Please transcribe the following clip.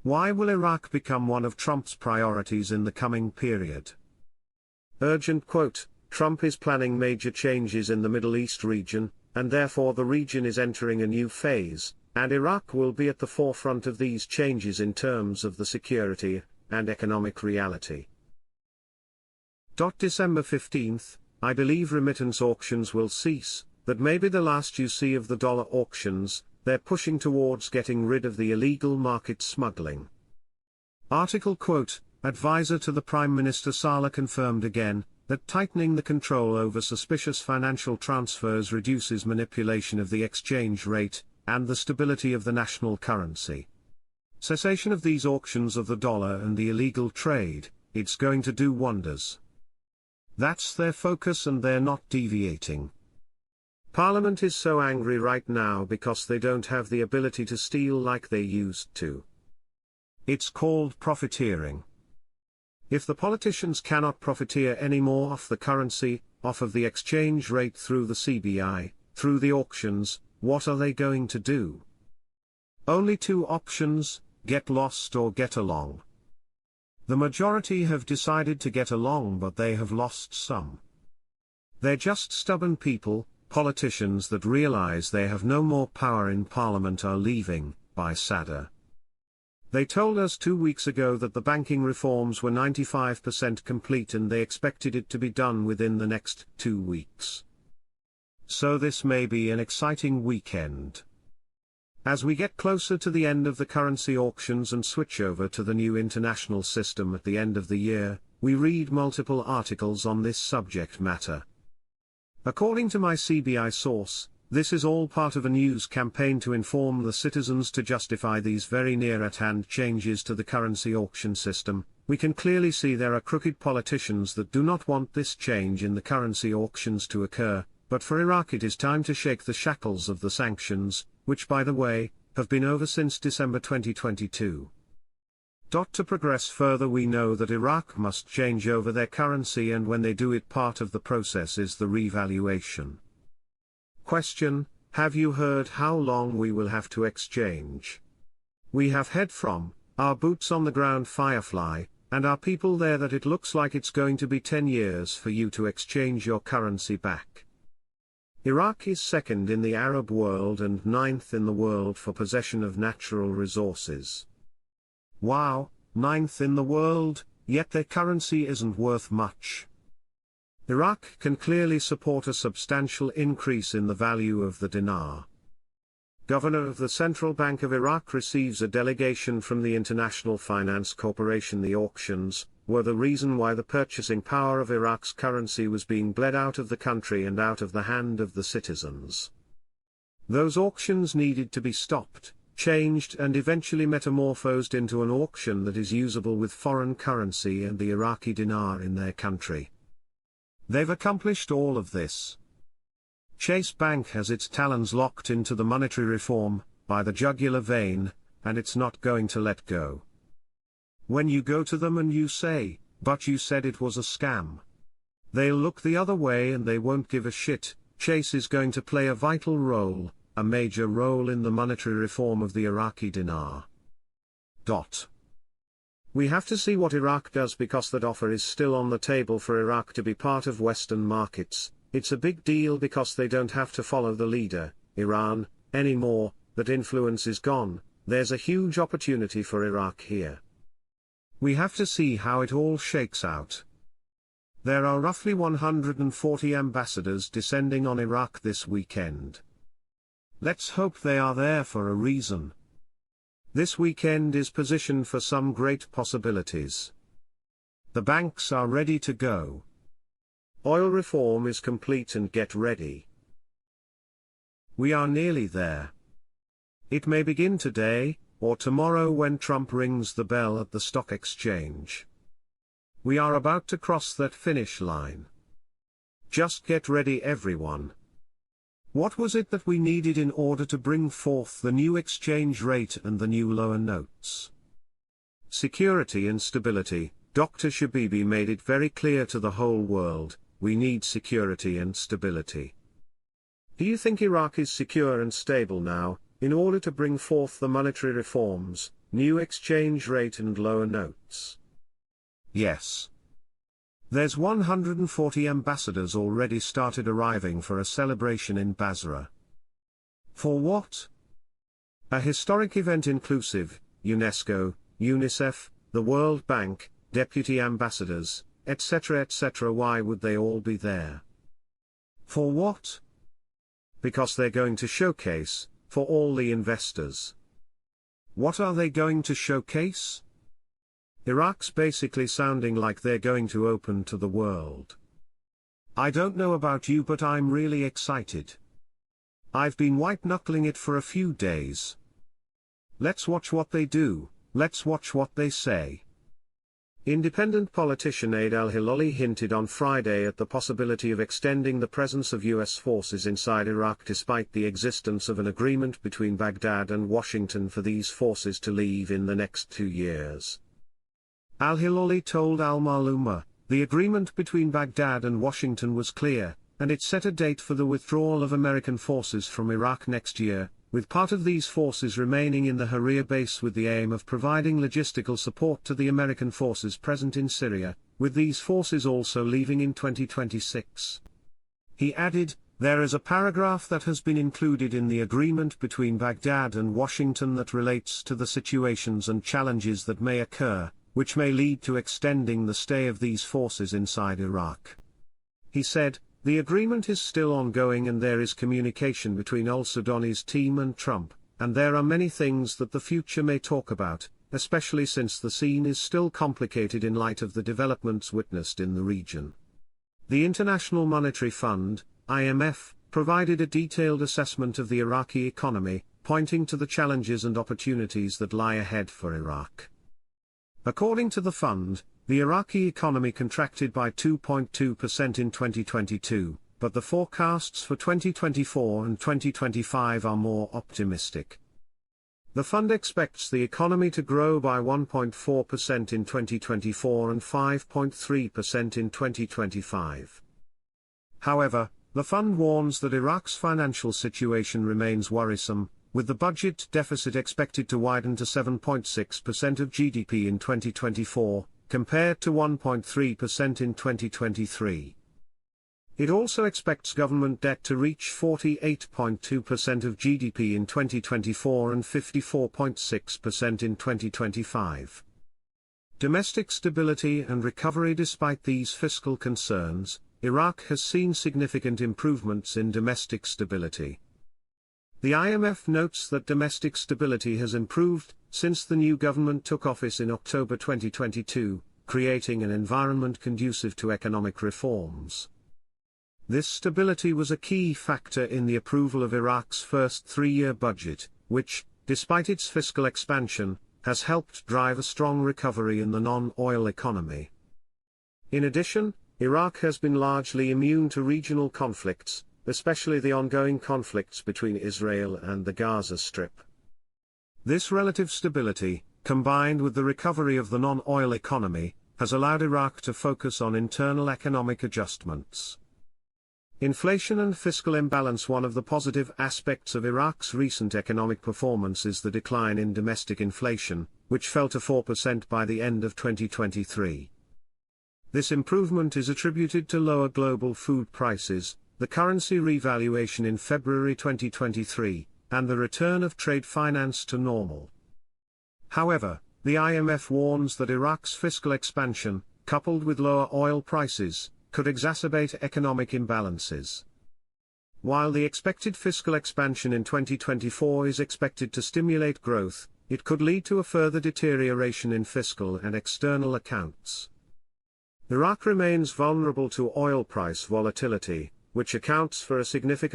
Why will Iraq become one of Trump's priorities in the coming period? Urgent quote, Trump is planning major changes in the Middle East region, and therefore the region is entering a new phase, and Iraq will be at the forefront of these changes in terms of the security and economic reality. December 15th, I believe remittance auctions will cease, that may be the last you see of the dollar auctions. They're pushing towards getting rid of the illegal market smuggling. Article quote, Advisor to the Prime Minister Saleh confirmed again, that tightening the control over suspicious financial transfers reduces manipulation of the exchange rate, and the stability of the national currency. Cessation of these auctions of the dollar and the illegal trade, it's going to do wonders. That's their focus and they're not deviating. Parliament is so angry right now because they don't have the ability to steal like they used to. It's called profiteering. If the politicians cannot profiteer anymore off the currency, off of the exchange rate through the CBI, through the auctions, what are they going to do? Only two options, get lost or get along. The majority have decided to get along, but they have lost some. They're just stubborn people. Politicians that realize they have no more power in Parliament are leaving, by Sadr. They told us 2 weeks ago that the banking reforms were 95% complete and they expected it to be done within the next 2 weeks. So this may be an exciting weekend. As we get closer to the end of the currency auctions and switch over to the new international system at the end of the year, we read multiple articles on this subject matter. According to my CBI source, this is all part of a news campaign to inform the citizens to justify these very near-at-hand changes to the currency auction system. We can clearly see there are crooked politicians that do not want this change in the currency auctions to occur, but for Iraq it is time to shake the shackles of the sanctions, which by the way, have been over since December 2022. To progress further, we know that Iraq must change over their currency, and when they do it, part of the process is the revaluation. Question: have you heard how long we will have to exchange? We have heard from our boots on the ground Firefly, and our people there that it looks like it's going to be 10 years for you to exchange your currency back. Iraq is second in the Arab world and 9th in the world for possession of natural resources. Wow, 9th in the world, yet their currency isn't worth much. Iraq can clearly support a substantial increase in the value of the dinar. Governor of the Central Bank of Iraq receives a delegation from the International Finance Corporation. The auctions were the reason why the purchasing power of Iraq's currency was being bled out of the country and out of the hand of the citizens. Those auctions needed to be stopped, changed and eventually metamorphosed into an auction that is usable with foreign currency and the Iraqi dinar in their country. They've accomplished all of this. Chase Bank has its talons locked into the monetary reform, by the jugular vein, and it's not going to let go. When you go to them and you say, "But you said it was a scam," they'll look the other way and they won't give a shit. Chase is going to play a vital role, a major role in the monetary reform of the Iraqi dinar. We have to see what Iraq does, because that offer is still on the table for Iraq to be part of Western markets. It's a big deal because they don't have to follow the leader, Iran, anymore. That influence is gone. There's a huge opportunity for Iraq here. We have to see how it all shakes out. There are roughly 140 ambassadors descending on Iraq this weekend. Let's hope they are there for a reason. This weekend is positioned for some great possibilities. The banks are ready to go. Oil reform is complete, and get ready. We are nearly there. It may begin today, or tomorrow when Trump rings the bell at the stock exchange. We are about to cross that finish line. Just get ready, everyone. What was it that we needed in order to bring forth the new exchange rate and the new lower notes? Security and stability. Dr. Shabibi made it very clear to the whole world, we need security and stability. Do you think Iraq is secure and stable now, in order to bring forth the monetary reforms, new exchange rate and lower notes. Yes. There's 140 ambassadors already started arriving for a celebration in Basra. For what? A historic event inclusive, UNESCO, UNICEF, the World Bank, deputy ambassadors, etc. etc. Why would they all be there? For what? Because they're going to showcase, for all the investors. What are they going to showcase? Iraq's basically sounding like they're going to open to the world. I don't know about you, but I'm really excited. I've been white-knuckling it for a few days. Let's watch what they do, let's watch what they say. Independent politician Aid al-Hilali hinted on Friday at the possibility of extending the presence of U.S. forces inside Iraq despite the existence of an agreement between Baghdad and Washington for these forces to leave in the next 2 years. Al-Hilali told Al-Maluma, the agreement between Baghdad and Washington was clear, and it set a date for the withdrawal of American forces from Iraq next year, with part of these forces remaining in the Haria base with the aim of providing logistical support to the American forces present in Syria, with these forces also leaving in 2026. He added, there is a paragraph that has been included in the agreement between Baghdad and Washington that relates to the situations and challenges that may occur, which may lead to extending the stay of these forces inside Iraq. He said, the agreement is still ongoing and there is communication between al-Sudani's team and Trump, and there are many things that the future may talk about, especially since the scene is still complicated in light of the developments witnessed in the region. The International Monetary Fund, IMF, provided a detailed assessment of the Iraqi economy, pointing to the challenges and opportunities that lie ahead for Iraq. According to the fund, the Iraqi economy contracted by 2.2% in 2022, but the forecasts for 2024 and 2025 are more optimistic. The fund expects the economy to grow by 1.4% in 2024 and 5.3% in 2025. However, the fund warns that Iraq's financial situation remains worrisome, with the budget deficit expected to widen to 7.6% of GDP in 2024, compared to 1.3% in 2023. It also expects government debt to reach 48.2% of GDP in 2024 and 54.6% in 2025. Domestic stability and recovery. Despite these fiscal concerns, Iraq has seen significant improvements in domestic stability. The IMF notes that domestic stability has improved since the new government took office in October 2022, creating an environment conducive to economic reforms. This stability was a key factor in the approval of Iraq's first 3-year budget, which, despite its fiscal expansion, has helped drive a strong recovery in the non-oil economy. In addition, Iraq has been largely immune to regional conflicts, especially the ongoing conflicts between Israel and the Gaza Strip. This relative stability, combined with the recovery of the non-oil economy, has allowed Iraq to focus on internal economic adjustments. Inflation and fiscal imbalance. One of the positive aspects of Iraq's recent economic performance is the decline in domestic inflation, which fell to 4% by the end of 2023. This improvement is attributed to lower global food prices, the currency revaluation in February 2023, and the return of trade finance to normal. However, the IMF warns that Iraq's fiscal expansion, coupled with lower oil prices, could exacerbate economic imbalances. While the expected fiscal expansion in 2024 is expected to stimulate growth, it could lead to a further deterioration in fiscal and external accounts. Iraq remains vulnerable to oil price volatility, which accounts for a significant